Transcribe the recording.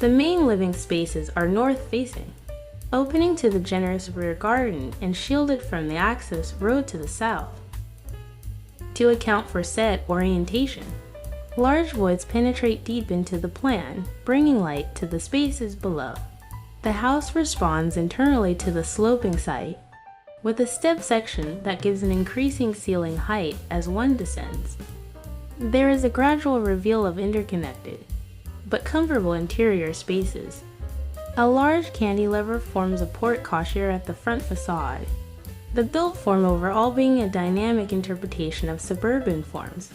The main living spaces are north-facing, opening to the generous rear garden and shielded from the access road to the south. To account for set orientation, large voids penetrate deep into the plan, bringing light to the spaces below. The house responds internally to the sloping site, with a step section that gives an increasing ceiling height as one descends. There is a gradual reveal of interconnected, but comfortable interior spaces. A large cantilever forms a porte cochere at the front facade, the built form overall being a dynamic interpretation of suburban forms.